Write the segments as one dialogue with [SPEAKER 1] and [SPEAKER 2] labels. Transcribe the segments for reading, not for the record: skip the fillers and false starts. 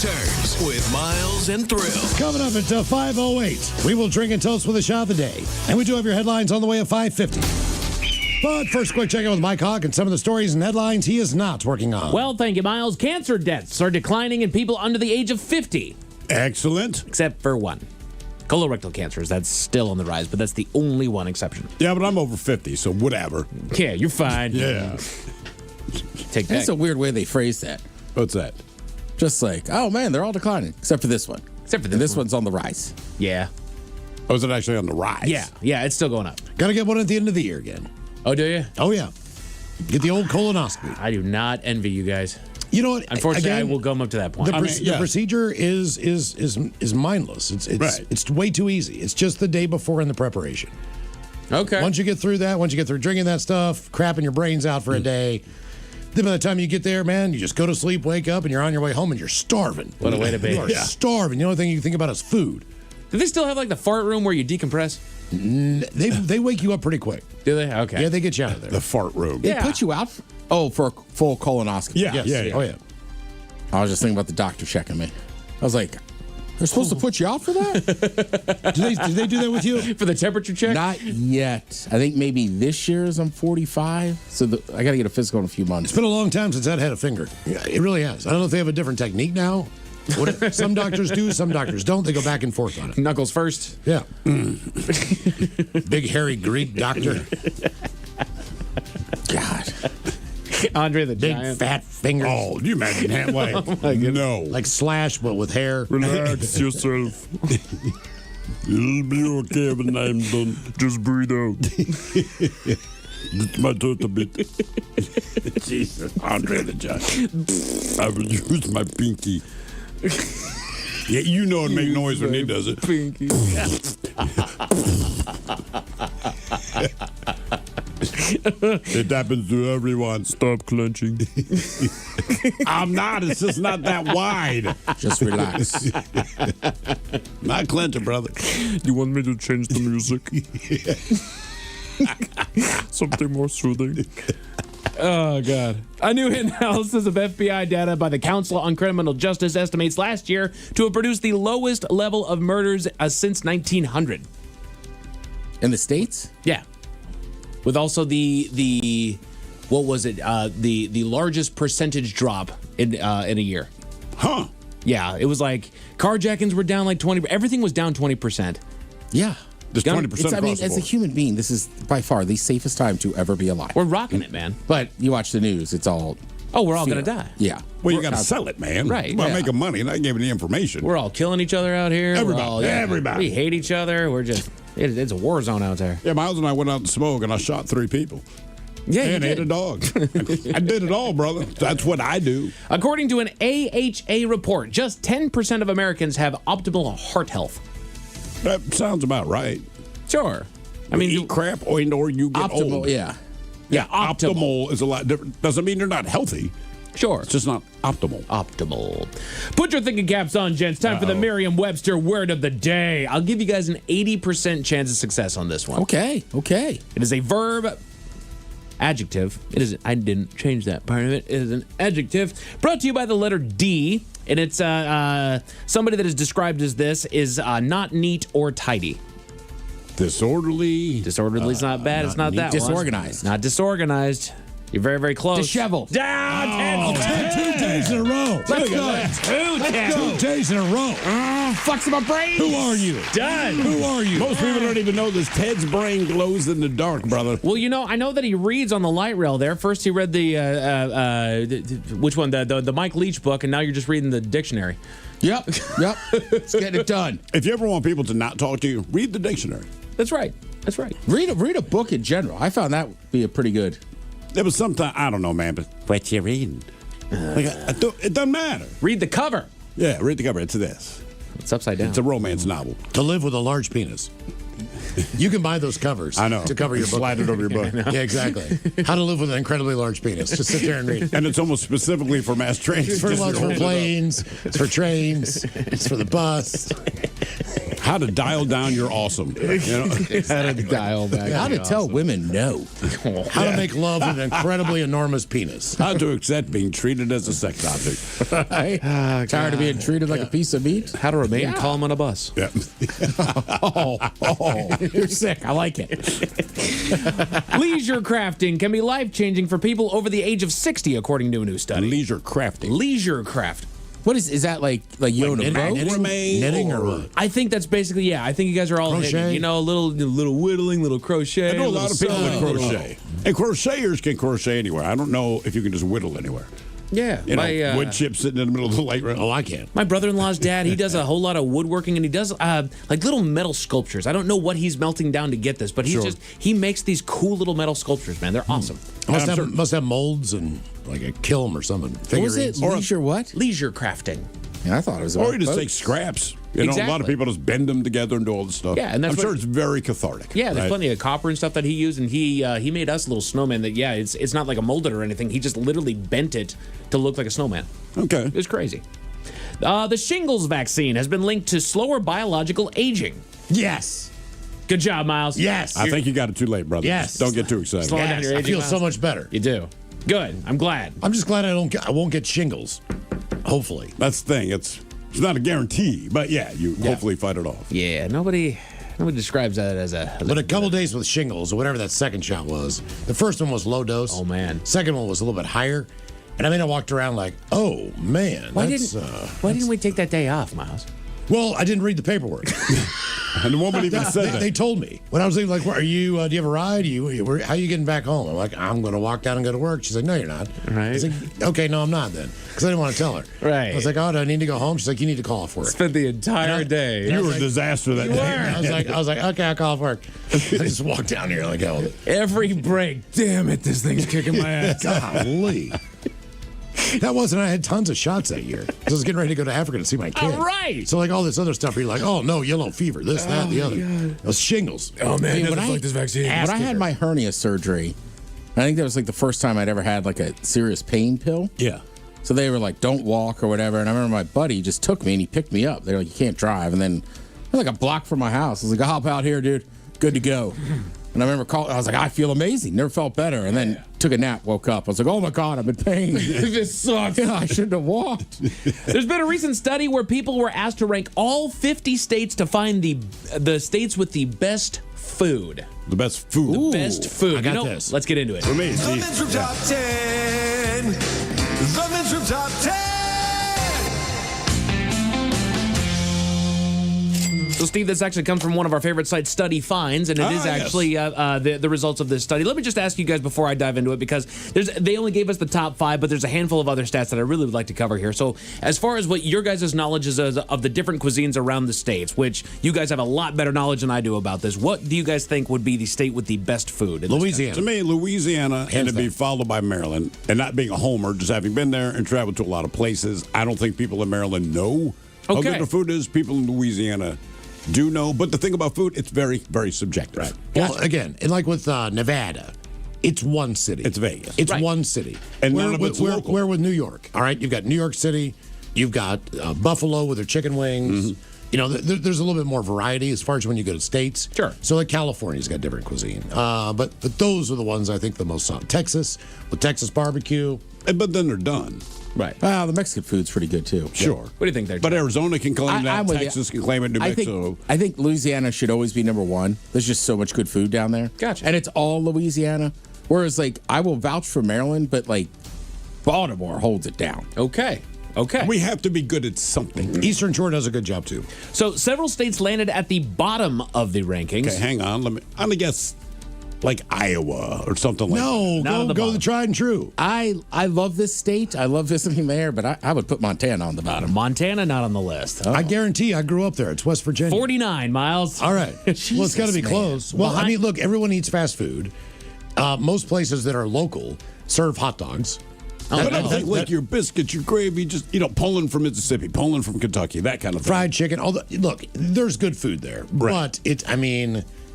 [SPEAKER 1] returns with Miles and Thrill.
[SPEAKER 2] Coming up at 5:08, we will drink and toast with a shot of the day. And we do have your headlines on the way at 5:50. But first, quick check-in with Mike Hawk and some of the stories and headlines he is not working on.
[SPEAKER 3] Well, thank you, Miles. Cancer deaths are declining in people under the age of 50.
[SPEAKER 4] Excellent.
[SPEAKER 3] Except for one. Colorectal cancers, that's still on the rise, but that's the only one exception.
[SPEAKER 4] Yeah, but I'm over 50, so whatever.
[SPEAKER 3] Yeah, you're fine.
[SPEAKER 4] Yeah.
[SPEAKER 3] Take that.
[SPEAKER 5] That's a weird way they phrase that.
[SPEAKER 4] What's that?
[SPEAKER 5] Just like, oh man, they're all declining, except for this one.
[SPEAKER 3] Except for
[SPEAKER 5] And
[SPEAKER 3] this
[SPEAKER 5] this
[SPEAKER 3] one.
[SPEAKER 5] one's on the rise.
[SPEAKER 3] Yeah.
[SPEAKER 4] Oh, is it actually on the rise?
[SPEAKER 3] Yeah, it's still going up.
[SPEAKER 2] Got to get one at the end of the year again.
[SPEAKER 3] Oh, do you?
[SPEAKER 2] Oh, yeah. Get the old colonoscopy.
[SPEAKER 3] I do not envy you guys.
[SPEAKER 2] You know what?
[SPEAKER 3] Unfortunately,
[SPEAKER 2] again,
[SPEAKER 3] I will come up to that point.
[SPEAKER 2] The procedure is mindless. It's way too easy. It's just the day before in the preparation.
[SPEAKER 3] Okay.
[SPEAKER 2] Once you get through that, once you get through drinking that stuff, crapping your brains out for a day, then by the time you get there, man, you just go to sleep, wake up, and you're on your way home, and you're starving.
[SPEAKER 3] What a way to be.
[SPEAKER 2] You are starving. The only thing you think about is food.
[SPEAKER 3] Do they still have like the fart room where you decompress?
[SPEAKER 2] They wake you up pretty quick.
[SPEAKER 3] Do they? Okay.
[SPEAKER 2] Yeah, they get you out of there.
[SPEAKER 4] The fart room.
[SPEAKER 5] They put you out for a full colonoscopy.
[SPEAKER 4] Yeah,
[SPEAKER 2] Yes.
[SPEAKER 4] yeah.
[SPEAKER 2] Oh, yeah.
[SPEAKER 5] I was just thinking about the doctor checking me. I was like, they're supposed to put you out for that?
[SPEAKER 2] Did they do that with you?
[SPEAKER 3] For the temperature check?
[SPEAKER 5] Not yet. I think maybe this year as I'm 45. So I got to get a physical in a few months.
[SPEAKER 2] It's been a long time since that had a finger. Yeah, it really has. I don't know if they have a different technique now. Some doctors do, some doctors don't. They go back and forth on it.
[SPEAKER 3] Knuckles first.
[SPEAKER 2] Yeah. Big hairy Greek doctor.
[SPEAKER 5] God.
[SPEAKER 3] Andre the
[SPEAKER 2] Big
[SPEAKER 3] Giant.
[SPEAKER 2] fat fingers.
[SPEAKER 4] Oh, do you imagine that way? No.
[SPEAKER 2] Like Slash, but with hair.
[SPEAKER 4] Relax yourself. It'll be okay when I'm done. Just breathe out. It's my throat a bit. Jesus. Andre the Giant. I will use my pinky. Yeah, you know it make noise when he does it.
[SPEAKER 3] Pinky.
[SPEAKER 4] It happens to everyone. Stop clenching. I'm not. It's just not that wide.
[SPEAKER 5] Just relax.
[SPEAKER 4] Not clenching, brother.
[SPEAKER 6] You want me to change the music? Something more soothing.
[SPEAKER 3] Oh, God. A new analysis of FBI data by the Council on Criminal Justice estimates last year to have produced the lowest level of murders since 1900.
[SPEAKER 5] In the States?
[SPEAKER 3] Yeah. With also the what was it? The largest percentage drop in a year.
[SPEAKER 4] Huh.
[SPEAKER 3] Yeah, it was like carjackings were down like 20. Everything was down 20%.
[SPEAKER 5] Yeah.
[SPEAKER 4] Just 20%
[SPEAKER 5] I mean,
[SPEAKER 4] across the
[SPEAKER 5] as a
[SPEAKER 4] board.
[SPEAKER 5] human being, this is by far the safest time to ever be alive.
[SPEAKER 3] We're rocking it, man.
[SPEAKER 5] But you watch the news, it's all
[SPEAKER 3] Oh, we're all
[SPEAKER 5] fear.
[SPEAKER 3] gonna die.
[SPEAKER 5] Yeah.
[SPEAKER 4] Well, you got to sell it, man.
[SPEAKER 3] Right,
[SPEAKER 4] Well,
[SPEAKER 3] yeah.
[SPEAKER 4] making money, not giving the information.
[SPEAKER 3] We're all killing each other out here.
[SPEAKER 4] Everybody,
[SPEAKER 3] We're all,
[SPEAKER 4] everybody.
[SPEAKER 3] We hate each other. We're just it's a war zone out there.
[SPEAKER 4] Yeah, Miles and I went out and smoked, and I shot 3 people.
[SPEAKER 3] Yeah,
[SPEAKER 4] And ate a dog. I did it all, brother. That's what I do.
[SPEAKER 3] According to an AHA report, just 10% of Americans have optimal heart health.
[SPEAKER 4] That sounds about right.
[SPEAKER 3] Sure. I
[SPEAKER 4] I
[SPEAKER 3] mean,
[SPEAKER 4] mean, eat crap or you get
[SPEAKER 5] optimal.
[SPEAKER 4] old.
[SPEAKER 5] Yeah.
[SPEAKER 3] yeah,
[SPEAKER 4] Optimal is a lot different. Doesn't mean they're not healthy.
[SPEAKER 3] Sure.
[SPEAKER 4] It's just not optimal.
[SPEAKER 3] Optimal. Put your thinking caps on, gents. Time for the Merriam-Webster word of the day. I'll give you guys an 80% chance of success on this one.
[SPEAKER 5] Okay.
[SPEAKER 3] It is a verb, adjective. It is. I didn't change that part of it. It is an adjective brought to you by the letter D, and it's somebody that is described as this is not neat or tidy.
[SPEAKER 4] Disorderly.
[SPEAKER 3] Disorderly is not bad. It's not that one.
[SPEAKER 5] Disorganized.
[SPEAKER 3] Not disorganized. You're very, very close.
[SPEAKER 5] Disheveled.
[SPEAKER 3] Down.
[SPEAKER 2] 2 days in a row. Let's go. 2 days in a row.
[SPEAKER 5] Fucks my brain.
[SPEAKER 2] Who are you?
[SPEAKER 3] Done.
[SPEAKER 2] Who are you?
[SPEAKER 4] Most people don't even know this. Ted's brain glows in the dark, brother.
[SPEAKER 3] Well, you know, I know that he reads on the light rail there. First, he read the which one? The Mike Leach book, and now you're just reading the dictionary.
[SPEAKER 5] Yep. Let's get it done.
[SPEAKER 4] If you ever want people to not talk to you, read the dictionary.
[SPEAKER 3] That's right. That's right.
[SPEAKER 5] Read a book in general. I found that would be a pretty good.
[SPEAKER 4] There was sometimes, I don't know, man, but what you reading? It doesn't matter.
[SPEAKER 3] Read the cover.
[SPEAKER 4] Yeah, read the cover. It's this.
[SPEAKER 3] It's upside down.
[SPEAKER 4] It's a romance novel.
[SPEAKER 2] To live with a large penis. You can buy those covers.
[SPEAKER 4] I know.
[SPEAKER 2] To cover your book.
[SPEAKER 4] Slide it over your book.
[SPEAKER 2] Yeah, exactly. How to live with an incredibly large penis. Just sit there and read.
[SPEAKER 4] And it's almost specifically for mass transit.
[SPEAKER 2] It's for
[SPEAKER 4] Just
[SPEAKER 2] lunch,
[SPEAKER 4] hold
[SPEAKER 2] for
[SPEAKER 4] it up.
[SPEAKER 2] planes. It's for trains. It's for the bus.
[SPEAKER 4] How to dial down your awesome. You know?
[SPEAKER 5] How to dial back. How to tell women no.
[SPEAKER 2] How to make love with an incredibly enormous penis.
[SPEAKER 4] How to accept being treated as a sex object.
[SPEAKER 5] Tired of being treated like a piece of meat?
[SPEAKER 3] How to remain calm on a bus.
[SPEAKER 4] Yeah.
[SPEAKER 5] You're sick. I like it.
[SPEAKER 3] Leisure crafting can be life-changing for people over the age of 60, according to a new study.
[SPEAKER 4] Leisure crafting.
[SPEAKER 3] Leisure craft.
[SPEAKER 5] What is that like you own a boat?
[SPEAKER 2] Knitting or what?
[SPEAKER 3] I think that's basically, yeah. I think you guys are all
[SPEAKER 2] Crochet?
[SPEAKER 3] hitting, a little whittling, little crochet.
[SPEAKER 4] I know a lot of people that
[SPEAKER 3] sewing.
[SPEAKER 4] crochet. And crocheters can crochet anywhere. I don't know if you can just whittle anywhere.
[SPEAKER 3] Yeah.
[SPEAKER 4] You know, wood chip sitting in the middle of the light rail.
[SPEAKER 2] Oh, I can.
[SPEAKER 3] My brother-in-law's dad, he does a whole lot of woodworking, and he does like little metal sculptures. I don't know what he's melting down to get this, but he makes these cool little metal sculptures, man. They're awesome.
[SPEAKER 2] Must have molds and like a kiln or something.
[SPEAKER 5] What was it?
[SPEAKER 2] Figurines.
[SPEAKER 5] Leisure what?
[SPEAKER 3] Leisure crafting.
[SPEAKER 5] Yeah, I thought it was.
[SPEAKER 4] Or
[SPEAKER 5] about
[SPEAKER 4] you just
[SPEAKER 5] boats.
[SPEAKER 4] take scraps. You know, a lot of
[SPEAKER 3] Exactly.
[SPEAKER 4] people just bend them together and do all this stuff.
[SPEAKER 3] Yeah, and that's
[SPEAKER 4] I'm
[SPEAKER 3] what-
[SPEAKER 4] sure it's very cathartic.
[SPEAKER 3] Yeah, there's
[SPEAKER 4] right?
[SPEAKER 3] plenty of copper and stuff that he used, and he made us a little snowman that, yeah, it's not like a molded or anything. He just literally bent it to look like a snowman.
[SPEAKER 4] Okay.
[SPEAKER 3] It was crazy. The shingles vaccine has been linked to slower biological aging.
[SPEAKER 2] Yes.
[SPEAKER 3] Good job, Miles.
[SPEAKER 2] Yes.
[SPEAKER 4] I think you got it too late, brother.
[SPEAKER 2] Yes.
[SPEAKER 4] Don't get too excited.
[SPEAKER 3] Slow down your
[SPEAKER 2] I
[SPEAKER 3] aging,
[SPEAKER 2] feel so
[SPEAKER 3] Miles.
[SPEAKER 2] much better.
[SPEAKER 3] You do. Good. I'm glad.
[SPEAKER 2] I'm just glad I won't get shingles. Hopefully.
[SPEAKER 4] That's the thing. It's not a guarantee, but yeah, you hopefully fight it off.
[SPEAKER 3] Yeah, nobody describes that as a.
[SPEAKER 2] But a couple days with shingles or whatever that second shot was. The first one was low dose.
[SPEAKER 3] Oh, man.
[SPEAKER 2] Second one was a little bit higher. And I walked around like, oh man.
[SPEAKER 3] Why
[SPEAKER 2] that's,
[SPEAKER 3] why didn't we take that day off, Miles?
[SPEAKER 2] Well, I didn't read the paperwork.
[SPEAKER 4] And the woman even said that.
[SPEAKER 2] They told me when I was like, "Are you? Do you have a ride? How are you getting back home?" I'm like, "I'm going to walk down and go to work." She's like, "No, you're not."
[SPEAKER 3] Right.
[SPEAKER 2] I was like, "Okay, no, I'm not then," because I didn't want to tell her.
[SPEAKER 3] Right.
[SPEAKER 2] I was like, "Oh, do I need to go home?" She's like, "You need to call off work."
[SPEAKER 3] Spent the entire day.
[SPEAKER 2] Yeah.
[SPEAKER 4] You were
[SPEAKER 2] like,
[SPEAKER 4] a disaster that day.
[SPEAKER 2] I was like, "Okay, I'll call off work." I just walked down here like, "Hell,
[SPEAKER 3] Every break. Damn it, this thing's kicking my ass.
[SPEAKER 2] golly." That wasn't. I had tons of shots that year. I was getting ready to go to Africa to see my kid.
[SPEAKER 3] All right.
[SPEAKER 2] So like all this other stuff, you're like, "Oh no, yellow fever, this, that, the other." Those shingles.
[SPEAKER 3] Oh, man,
[SPEAKER 5] Hey,
[SPEAKER 3] nothing
[SPEAKER 5] when
[SPEAKER 3] like this vaccine.
[SPEAKER 5] When I had my hernia surgery, I think that was like the first time I'd ever had like a serious pain pill.
[SPEAKER 4] Yeah.
[SPEAKER 5] So they were like, don't walk or whatever. And I remember my buddy just took me and he picked me up. They were like, you can't drive. And then like a block from my house. I was like, I'll hop out here, dude. Good to go. And I remember calling, I was like, I feel amazing. Never felt better. And then took a nap, woke up. I was like, oh my God, I'm in pain.
[SPEAKER 3] This sucks.
[SPEAKER 5] Yeah, I shouldn't have walked.
[SPEAKER 3] There's been a recent study where people were asked to rank all 50 states to find the states with the best food.
[SPEAKER 4] The best food.
[SPEAKER 3] Best food.
[SPEAKER 2] I got this.
[SPEAKER 3] Let's get into it.
[SPEAKER 4] For me,
[SPEAKER 1] The
[SPEAKER 4] see,
[SPEAKER 1] Men's Room Top 10. The Men's Room Top 10.
[SPEAKER 3] So, Steve, this actually comes from one of our favorite sites, Study Finds, and it is
[SPEAKER 4] yes.
[SPEAKER 3] actually the results of this study. Let me just ask you guys before I dive into it, because they only gave us the top 5, but there's a handful of other stats that I really would like to cover here. So, as far as what your guys' knowledge is of the different cuisines around the states, which you guys have a lot better knowledge than I do about this, what do you guys think would be the state with the best food? in this
[SPEAKER 2] Louisiana.
[SPEAKER 4] to me, Louisiana, and to be
[SPEAKER 2] down.
[SPEAKER 4] followed by Maryland. And not being a homer, just having been there and traveled to a lot of places, I don't think people in Maryland know how
[SPEAKER 3] Okay.
[SPEAKER 4] good the food is. People in Louisiana do know. But the thing about food, it's very, very subjective. Right.
[SPEAKER 2] Well, again, and like with Nevada, it's one city.
[SPEAKER 4] It's Vegas.
[SPEAKER 2] It's
[SPEAKER 3] Right.
[SPEAKER 2] one city.
[SPEAKER 4] And
[SPEAKER 2] where,
[SPEAKER 4] none of it's
[SPEAKER 2] where,
[SPEAKER 4] local.
[SPEAKER 2] where with New York, all right? You've got New York City. You've got Buffalo with their chicken wings.
[SPEAKER 4] Mm-hmm.
[SPEAKER 2] You know, there's a little bit more variety as far as when you go to states.
[SPEAKER 3] Sure.
[SPEAKER 2] So like California's got different cuisine. But those are the ones I think the most solid. Texas with Texas barbecue.
[SPEAKER 4] But then they're done.
[SPEAKER 3] Right.
[SPEAKER 5] Well, the Mexican food's pretty good too.
[SPEAKER 4] Sure.
[SPEAKER 3] What do you think there?
[SPEAKER 4] But Arizona can claim that.
[SPEAKER 5] I'm with you.
[SPEAKER 4] Texas can claim it. New
[SPEAKER 5] I
[SPEAKER 4] Mexico.
[SPEAKER 5] think Louisiana should always be number one. There's just so much good food down there.
[SPEAKER 3] Gotcha.
[SPEAKER 5] And it's all Louisiana. Whereas, like, I will vouch for Maryland, but like, Baltimore holds it down.
[SPEAKER 3] Okay.
[SPEAKER 4] We have to be good at something.
[SPEAKER 2] Eastern Shore does a good job too.
[SPEAKER 3] So, several states landed at the bottom of the rankings.
[SPEAKER 4] Okay, hang on. I'm gonna guess like Iowa or something like that.
[SPEAKER 2] No,
[SPEAKER 3] Not on the
[SPEAKER 2] go
[SPEAKER 3] bottom.
[SPEAKER 2] the tried and true.
[SPEAKER 5] I love this state. I love visiting there, but I would put Montana on the bottom.
[SPEAKER 3] Montana not on the list.
[SPEAKER 2] I guarantee I grew up there. It's West Virginia.
[SPEAKER 3] 49, Miles.
[SPEAKER 2] All right. Well, it's got to be
[SPEAKER 5] man.
[SPEAKER 2] close. Well, I mean, look, everyone eats fast food. Most places that are local serve hot dogs.
[SPEAKER 4] But I think like your biscuits, your gravy, just Poland from Mississippi, Poland from Kentucky, that kind of thing.
[SPEAKER 2] Fried chicken. Look, there's good food there,
[SPEAKER 4] Right.
[SPEAKER 2] but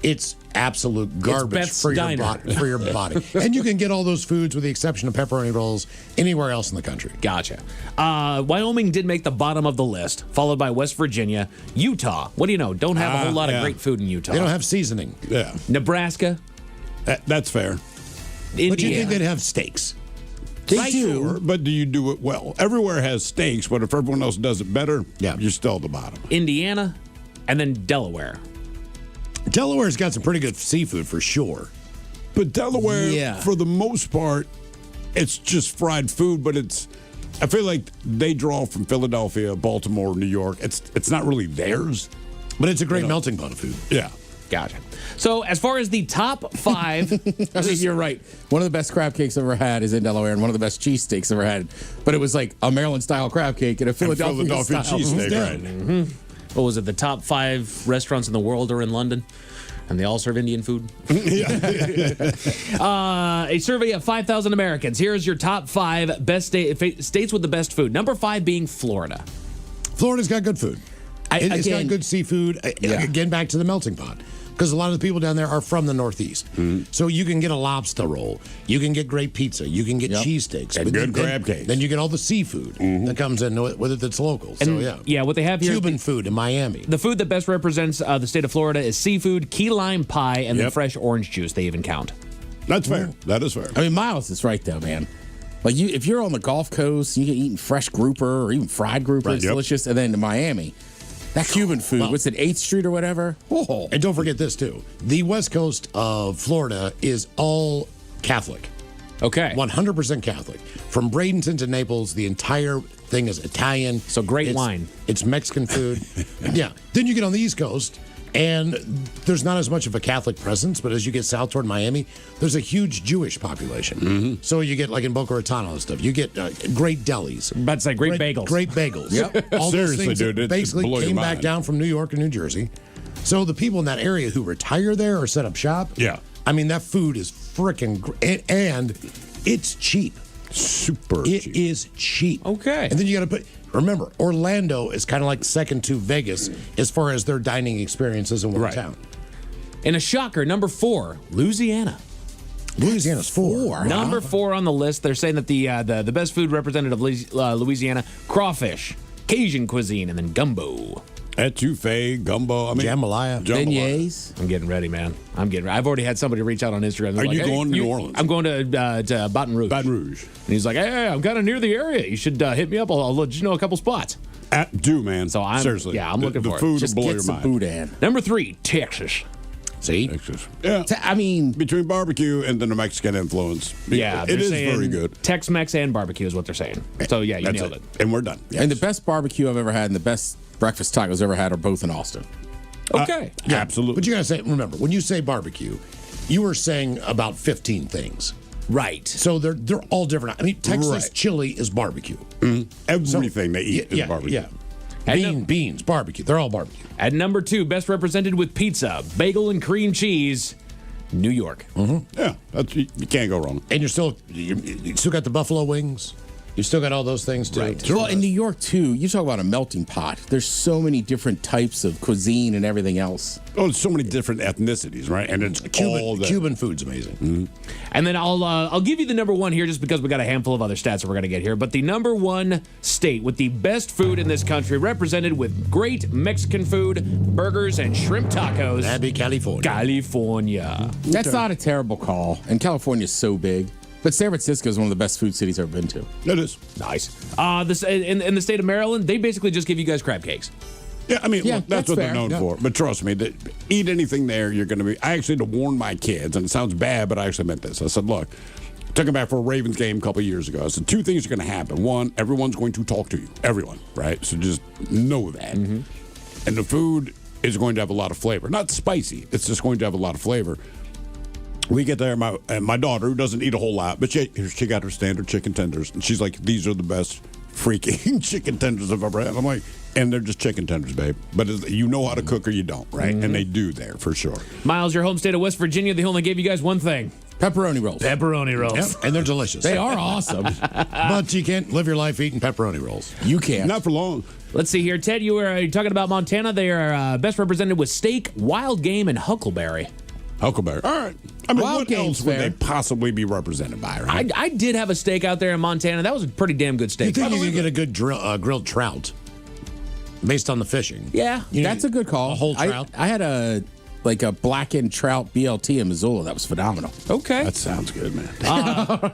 [SPEAKER 2] It's absolute garbage
[SPEAKER 3] Beth's
[SPEAKER 2] for your,
[SPEAKER 3] Diner.
[SPEAKER 2] for your body. And you can get all those foods, with the exception of pepperoni rolls, anywhere else in the country.
[SPEAKER 3] Gotcha. Wyoming did make the bottom of the list, followed by West Virginia. Utah, what do you know? Don't have a whole lot of
[SPEAKER 4] yeah.
[SPEAKER 3] great food in Utah.
[SPEAKER 2] They don't have seasoning.
[SPEAKER 4] Yeah,
[SPEAKER 3] Nebraska,
[SPEAKER 4] that's fair.
[SPEAKER 3] Indiana.
[SPEAKER 2] But you think they'd have steaks?
[SPEAKER 5] They do.
[SPEAKER 4] Sure, but do you do it well? Everywhere has steaks, but if everyone else does it better,
[SPEAKER 2] Yeah.
[SPEAKER 4] you're still at the bottom.
[SPEAKER 3] Indiana, and then Delaware.
[SPEAKER 2] Delaware's got some pretty good seafood for sure.
[SPEAKER 4] But Delaware,
[SPEAKER 5] Yeah.
[SPEAKER 4] for the most part, it's just fried food, but I feel like they draw from Philadelphia, Baltimore, New York. It's not really theirs.
[SPEAKER 2] But it's a great melting pot of food.
[SPEAKER 4] Yeah.
[SPEAKER 3] Gotcha. So as far as the top 5,
[SPEAKER 5] I think you're right. One of the best crab cakes I've ever had is in Delaware, and one of the best cheesesteaks I've ever had. But it was like a Maryland-style crab cake and a Philadelphia style.
[SPEAKER 4] cheesesteak,
[SPEAKER 2] Yeah.
[SPEAKER 4] right?
[SPEAKER 3] what was it? The top 5 restaurants in the world are in London, and they all serve Indian food. A survey of 5,000 Americans. Here's your top 5 best states with the best food. Number 5 being Florida.
[SPEAKER 2] Florida's got good food. It's got
[SPEAKER 5] again-
[SPEAKER 2] good seafood. Again, back to the melting pot. Because a lot of the people down there are from the Northeast. So you can get a lobster roll. You can get great pizza. You can get cheesesteaks.
[SPEAKER 4] And
[SPEAKER 2] But
[SPEAKER 4] good
[SPEAKER 2] then-
[SPEAKER 4] crab cakes.
[SPEAKER 2] Then you get all the seafood that comes in with it that's local. So, yeah.
[SPEAKER 3] What they have here.
[SPEAKER 2] Cuban food in Miami.
[SPEAKER 3] The food that best represents the state of Florida is seafood, key lime pie, and then
[SPEAKER 4] Yep.
[SPEAKER 3] fresh orange juice. They even count.
[SPEAKER 4] That's fair. That is fair.
[SPEAKER 5] I mean, Miles is right, though, man. Like, if you're on the Gulf Coast, you get eating fresh grouper or even fried grouper. It's
[SPEAKER 4] Yep.
[SPEAKER 5] delicious. And then in Miami, that Cuban food, what's it, 8th Street or whatever? Oh.
[SPEAKER 2] And don't forget this, too. The west coast of Florida is all Catholic.
[SPEAKER 3] Okay.
[SPEAKER 2] 100% Catholic. From Bradenton to Naples, the entire thing is Italian.
[SPEAKER 3] So great
[SPEAKER 2] It's-
[SPEAKER 3] wine.
[SPEAKER 2] It's Mexican food. Yeah. Then you get on the East Coast, and there's not as much of a Catholic presence, but as you get south toward Miami, there's a huge Jewish population. So you get, like in Boca Raton and stuff, you get great delis.
[SPEAKER 3] About to say great bagels.
[SPEAKER 2] Great bagels.
[SPEAKER 5] Yep.
[SPEAKER 2] All those
[SPEAKER 4] Seriously,
[SPEAKER 2] things
[SPEAKER 4] dude,
[SPEAKER 2] that
[SPEAKER 4] it
[SPEAKER 2] basically
[SPEAKER 4] blow your
[SPEAKER 2] came back
[SPEAKER 4] mind.
[SPEAKER 2] down from New York and New Jersey. So the people in that area who retire there or set up shop,
[SPEAKER 4] Yeah.
[SPEAKER 2] I mean, that food is freaking great. And it's cheap.
[SPEAKER 4] Super
[SPEAKER 2] It
[SPEAKER 4] cheap.
[SPEAKER 2] is cheap.
[SPEAKER 3] Okay.
[SPEAKER 2] And then you got to remember, Orlando is kind of like second to Vegas as far as their dining experiences in one
[SPEAKER 4] Right.
[SPEAKER 2] town.
[SPEAKER 3] And a shocker, number 4, Louisiana.
[SPEAKER 2] Louisiana's four.
[SPEAKER 3] Number 4 on the list. They're saying that the best food representative of Louisiana, crawfish, Cajun cuisine, and then gumbo.
[SPEAKER 4] Etouffee, gumbo. I mean,
[SPEAKER 2] Jambalaya.
[SPEAKER 5] Beignets.
[SPEAKER 3] I'm getting ready, man. I've already had somebody reach out on Instagram. They're
[SPEAKER 4] Are you
[SPEAKER 3] like, "Hey,
[SPEAKER 4] going to New Orleans?"
[SPEAKER 3] I'm going to Baton Rouge.
[SPEAKER 4] Baton Rouge.
[SPEAKER 3] And he's like, hey, I'm kind of near the area. You should hit me up. I'll let you know a couple spots.
[SPEAKER 4] Man.
[SPEAKER 3] So I'm-
[SPEAKER 4] Seriously.
[SPEAKER 3] yeah, I'm looking
[SPEAKER 4] the
[SPEAKER 3] for it.
[SPEAKER 4] food
[SPEAKER 5] Just
[SPEAKER 4] will blow
[SPEAKER 5] get
[SPEAKER 4] your
[SPEAKER 5] some
[SPEAKER 4] mind.
[SPEAKER 5] boudin.
[SPEAKER 3] Number 3, Texas.
[SPEAKER 2] See?
[SPEAKER 4] Yeah.
[SPEAKER 5] I mean,
[SPEAKER 4] Between barbecue and then the Mexican influence.
[SPEAKER 3] Yeah,
[SPEAKER 4] It
[SPEAKER 3] they're
[SPEAKER 4] is
[SPEAKER 3] saying
[SPEAKER 4] very good.
[SPEAKER 3] Tex-Mex and barbecue is what they're saying. So yeah, you
[SPEAKER 4] That's
[SPEAKER 3] nailed it.
[SPEAKER 4] And we're done.
[SPEAKER 5] and the best barbecue I've ever had and the best breakfast tacos I've ever had are both in Austin.
[SPEAKER 3] Okay.
[SPEAKER 4] Absolutely.
[SPEAKER 2] But you got to say, remember, when you say barbecue, you were saying about 15 things.
[SPEAKER 3] Right.
[SPEAKER 2] So they're all different. I mean, Texas
[SPEAKER 4] Right.
[SPEAKER 2] chili is barbecue.
[SPEAKER 4] Everything they eat is
[SPEAKER 2] Yeah,
[SPEAKER 4] barbecue.
[SPEAKER 2] yeah.
[SPEAKER 3] And
[SPEAKER 2] Beans, barbecue. They're all barbecue.
[SPEAKER 3] At number 2, best represented with pizza, bagel and cream cheese, New York.
[SPEAKER 4] Yeah. You can't go wrong.
[SPEAKER 2] And you still got the buffalo wings. You still got all those things too.
[SPEAKER 3] Right.
[SPEAKER 5] Well, in New York, too, you talk about a melting pot. There's so many different types of cuisine and everything else.
[SPEAKER 4] Oh, there's so many different ethnicities, right? And it's all that.
[SPEAKER 2] Cuban food's amazing.
[SPEAKER 3] And then I'll give you the number 1 here just because we got a handful of other stats that we're going to get here. But the number 1 state with the best food in this country, represented with great Mexican food, burgers, and shrimp tacos,
[SPEAKER 2] That'd be California.
[SPEAKER 3] California.
[SPEAKER 5] That's not a terrible call. And California's so big. But San Francisco is one of the best food cities I've ever been to.
[SPEAKER 4] It is.
[SPEAKER 3] Nice. This in the state of Maryland, they basically just give you guys crab cakes.
[SPEAKER 4] Yeah, I mean,
[SPEAKER 5] Yeah,
[SPEAKER 4] look,
[SPEAKER 5] that's
[SPEAKER 4] that's what
[SPEAKER 5] fair.
[SPEAKER 4] they're known
[SPEAKER 5] Yeah.
[SPEAKER 4] for. But trust me, eat anything there, you're going to be. I actually had to warn my kids, and it sounds bad, but I actually meant this. I said, look, took them back for a Ravens game a couple years ago. I said, 2 things are going to happen. One, everyone's going to talk to you. Everyone, right? So just know that. And the food is going to have a lot of flavor. Not spicy, it's just going to have a lot of flavor. We get there, my daughter, who doesn't eat a whole lot, but she got her standard chicken tenders. And she's like, these are the best freaking chicken tenders I've ever had. I'm like, and they're just chicken tenders, babe. But you know how to cook or you don't, right? And they do there for sure.
[SPEAKER 3] Miles, your home state of West Virginia, they only gave you guys one thing.
[SPEAKER 5] Pepperoni rolls.
[SPEAKER 3] Pepperoni rolls.
[SPEAKER 2] Yep, and they're delicious.
[SPEAKER 5] They are awesome.
[SPEAKER 2] But you can't live your life eating pepperoni rolls.
[SPEAKER 5] You can't.
[SPEAKER 4] Not for long.
[SPEAKER 3] Let's see here, Ted. You were talking about Montana. They are best represented with steak, wild game, and huckleberry.
[SPEAKER 4] Huckleberry. All right. I mean,
[SPEAKER 5] Wild
[SPEAKER 4] what
[SPEAKER 5] game's
[SPEAKER 4] else would
[SPEAKER 5] fair.
[SPEAKER 4] they possibly be represented by, right?
[SPEAKER 3] I did have a steak out there in Montana. That was a pretty damn good
[SPEAKER 2] You
[SPEAKER 3] steak.
[SPEAKER 2] think you can get a good grilled trout based on the fishing?
[SPEAKER 3] Yeah.
[SPEAKER 5] That's a good call.
[SPEAKER 2] A whole trout?
[SPEAKER 5] I had a blackened trout BLT in Missoula. That was phenomenal.
[SPEAKER 3] Okay.
[SPEAKER 4] That sounds good, man.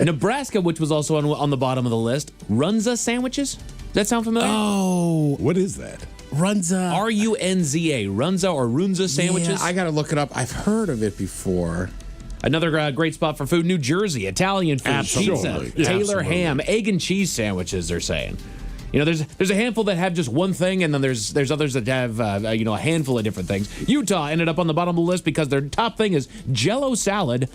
[SPEAKER 3] Nebraska, which was also on the bottom of the list, Runza sandwiches. Does that sound familiar?
[SPEAKER 5] Oh,
[SPEAKER 4] What is that?
[SPEAKER 5] Runza.
[SPEAKER 3] Runza, Runza or Runza sandwiches.
[SPEAKER 5] Yeah, I got to look it up. I've heard of it before.
[SPEAKER 3] Another great spot for food, New Jersey, Italian food,
[SPEAKER 2] Absolutely.
[SPEAKER 3] pizza, Taylor
[SPEAKER 2] Absolutely.
[SPEAKER 3] ham, egg and cheese sandwiches. They're saying, you know, there's a handful that have just one thing, and then there's others that have a handful of different things. Utah ended up on the bottom of the list because their top thing is Jell-O salad,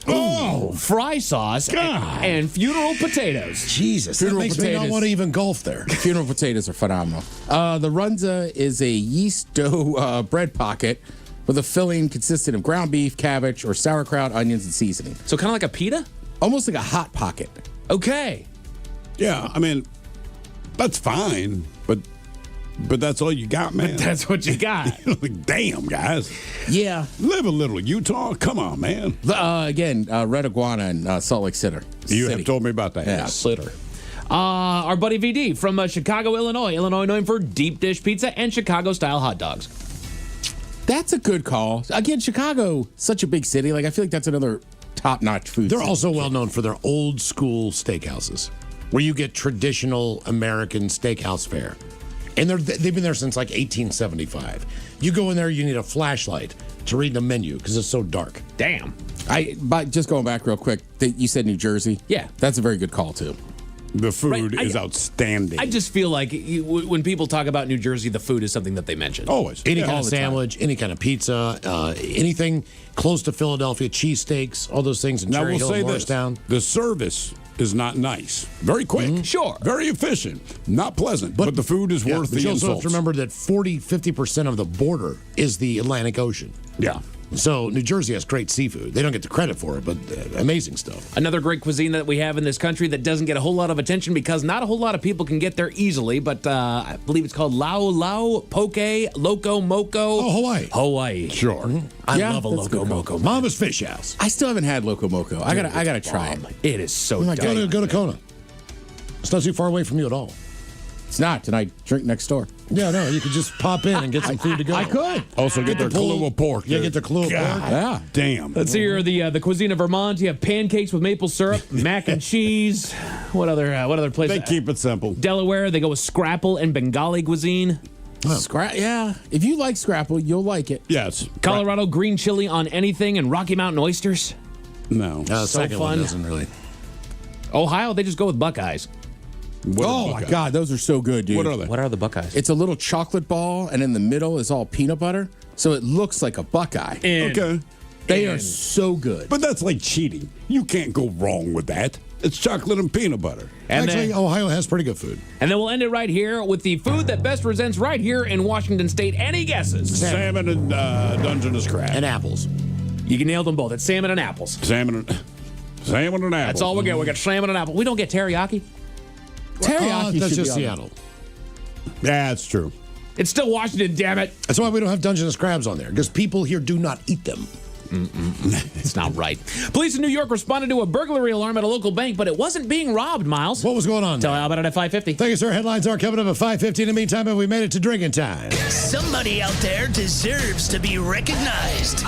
[SPEAKER 3] fry sauce, and funeral potatoes.
[SPEAKER 2] Jesus, that
[SPEAKER 5] Funeral
[SPEAKER 2] makes me not
[SPEAKER 5] potatoes.
[SPEAKER 2] want to even golf there.
[SPEAKER 5] Funeral potatoes are phenomenal. The Runza is a yeast dough bread pocket with a filling consistent of ground beef, cabbage, or sauerkraut, onions, and seasoning.
[SPEAKER 3] So kind of like a pita.
[SPEAKER 5] Almost like a hot pocket.
[SPEAKER 3] Okay.
[SPEAKER 4] Yeah, I mean, that's fine, but that's all you got, man.
[SPEAKER 3] That's what you got.
[SPEAKER 4] Like, damn, guys.
[SPEAKER 5] Yeah.
[SPEAKER 4] Live a little, Utah. Come on, man.
[SPEAKER 5] Again, Red Iguana in Salt Lake City.
[SPEAKER 4] You have told me about that.
[SPEAKER 5] Yeah.
[SPEAKER 3] Slitter. Our buddy VD from Chicago, Illinois. Illinois known for deep dish pizza and Chicago-style hot dogs.
[SPEAKER 5] That's a good call. Again, Chicago, such a big city. Like, I feel like that's another top-notch food.
[SPEAKER 2] They're
[SPEAKER 5] city.
[SPEAKER 2] also well known for their old school steakhouses, where you get traditional American steakhouse fare. And they've been there since like 1875. You go in there, you need a flashlight to read the menu because it's so dark.
[SPEAKER 3] Damn.
[SPEAKER 5] But just going back real quick, you said New Jersey.
[SPEAKER 3] Yeah.
[SPEAKER 5] That's a very good call, too.
[SPEAKER 4] The food
[SPEAKER 3] Right,
[SPEAKER 4] is outstanding.
[SPEAKER 3] I just feel like when people talk about New Jersey, the food is something that they mention.
[SPEAKER 4] Always.
[SPEAKER 2] Any
[SPEAKER 4] Yeah,
[SPEAKER 2] kind
[SPEAKER 4] all
[SPEAKER 2] of
[SPEAKER 4] the time.
[SPEAKER 2] sandwich, any kind of pizza, anything close to Philadelphia, cheesesteaks, all those things in
[SPEAKER 4] Now,
[SPEAKER 2] Cherry
[SPEAKER 4] we'll
[SPEAKER 2] Hill
[SPEAKER 4] say
[SPEAKER 2] and
[SPEAKER 4] this.
[SPEAKER 2] Morristown.
[SPEAKER 4] The service is not nice. Very quick.
[SPEAKER 3] Sure.
[SPEAKER 4] Very efficient. Not pleasant. But the food is
[SPEAKER 2] Yeah,
[SPEAKER 4] worth
[SPEAKER 2] but
[SPEAKER 4] the
[SPEAKER 2] you also have
[SPEAKER 4] insults.
[SPEAKER 2] to remember that 50% of the border is the Atlantic Ocean.
[SPEAKER 4] Yeah.
[SPEAKER 2] So New Jersey has great seafood. They don't get the credit for it, but amazing stuff.
[SPEAKER 3] Another great cuisine that we have in this country that doesn't get a whole lot of attention because not a whole lot of people can get there easily, but I believe it's called Lau Lau, Poke, Loco Moco.
[SPEAKER 2] Oh, Hawaii.
[SPEAKER 3] Hawaii.
[SPEAKER 4] Sure.
[SPEAKER 2] I
[SPEAKER 5] Yeah,
[SPEAKER 2] love a
[SPEAKER 5] that's
[SPEAKER 2] Loco
[SPEAKER 5] good
[SPEAKER 2] Moco. Mama's Fish House.
[SPEAKER 5] I still haven't had Loco Moco. I gotta try it.
[SPEAKER 3] It is so
[SPEAKER 5] my
[SPEAKER 3] dumb.
[SPEAKER 5] God.
[SPEAKER 2] Go to Kona. It's not too far away from you at all.
[SPEAKER 5] It's not, and I drink next door.
[SPEAKER 2] Yeah, no, you could just pop in and get some food to go.
[SPEAKER 5] I could.
[SPEAKER 4] Also get their Kahlua pork.
[SPEAKER 2] Yeah,
[SPEAKER 4] dude.
[SPEAKER 2] get the Kahlua
[SPEAKER 4] God
[SPEAKER 2] pork.
[SPEAKER 5] Yeah.
[SPEAKER 4] Damn.
[SPEAKER 3] Let's see here the cuisine of Vermont. You have pancakes with maple syrup, mac and cheese. What other place?
[SPEAKER 4] They keep it simple.
[SPEAKER 3] Delaware. They go with scrapple and Bengali cuisine.
[SPEAKER 5] Yeah. If you like Scrapple, you'll like it.
[SPEAKER 4] Yes.
[SPEAKER 3] Colorado green chili on anything and Rocky Mountain oysters.
[SPEAKER 4] No.
[SPEAKER 3] So
[SPEAKER 2] Second one
[SPEAKER 3] fun.
[SPEAKER 2] doesn't really.
[SPEAKER 3] Ohio, they just go with Buckeyes.
[SPEAKER 4] What
[SPEAKER 5] Oh, my God. Those are so good, dude.
[SPEAKER 4] What are they?
[SPEAKER 3] What are the Buckeyes?
[SPEAKER 5] It's a little chocolate ball, and in the middle is all peanut butter, so it looks like a Buckeye.
[SPEAKER 4] Okay.
[SPEAKER 5] They are so good.
[SPEAKER 4] But that's like cheating. You can't go wrong with that. It's chocolate and peanut butter.
[SPEAKER 3] And
[SPEAKER 2] Actually,
[SPEAKER 3] then,
[SPEAKER 2] Ohio has pretty good food.
[SPEAKER 3] and then we'll end it right here with the food that best presents right here in Washington State. Any guesses?
[SPEAKER 4] Salmon and Dungeness crab.
[SPEAKER 2] And apples.
[SPEAKER 3] You can nail them both. It's salmon and apples.
[SPEAKER 4] Salmon and apple.
[SPEAKER 3] That's all we get. We got salmon and apple. We don't get teriyaki.
[SPEAKER 5] Teriyaki
[SPEAKER 2] that's
[SPEAKER 5] should
[SPEAKER 2] just
[SPEAKER 5] be on
[SPEAKER 2] Seattle.
[SPEAKER 4] Yeah, that's true.
[SPEAKER 3] It's still Washington, damn it.
[SPEAKER 2] That's why we don't have Dungeness crabs on there, because people here do not eat them.
[SPEAKER 3] It's not right. Police in New York responded to a burglary alarm at a local bank, but it wasn't being robbed, Miles.
[SPEAKER 2] What was going on
[SPEAKER 3] Tell
[SPEAKER 2] there?
[SPEAKER 3] you about it at 5:50.
[SPEAKER 2] Thank you, sir. Headlines are coming up at 5:50. In the meantime, have we made it to drinking time?
[SPEAKER 7] Somebody out there deserves to be recognized.